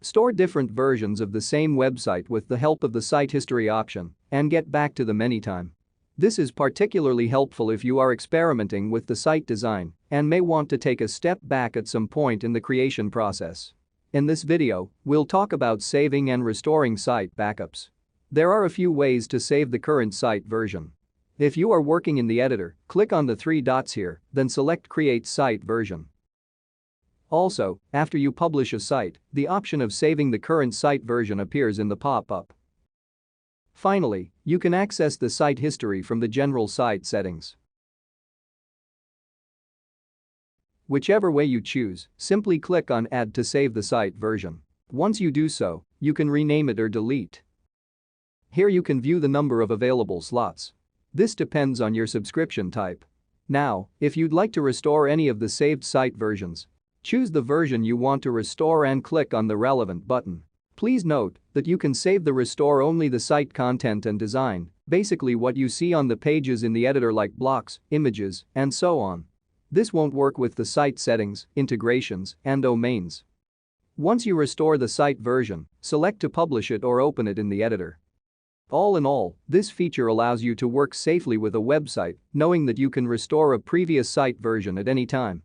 Store different versions of the same website with the help of the Site History option and get back to them anytime. This is particularly helpful if you are experimenting with the site design and may want to take a step back at some point in the creation process. In this video, we'll talk about saving and restoring site backups. There are a few ways to save the current site version. If you are working in the editor, click on the three dots here, then select Create Site Version. Also, after you publish a site, the option of saving the current site version appears in the pop-up. Finally, you can access the site history from the general site settings. Whichever way you choose, simply click on Add to save the site version. Once you do so, you can rename it or delete. Here you can view the number of available slots. This depends on your subscription type. Now, if you'd like to restore any of the saved site versions, choose the version you want to restore and click on the relevant button. Please note that you can save the restore only the site content and design, basically what you see on the pages in the editor like blocks, images, and so on. This won't work with the site settings, integrations, and domains. Once you restore the site version, select to publish it or open it in the editor. All in all, this feature allows you to work safely with a website, knowing that you can restore a previous site version at any time.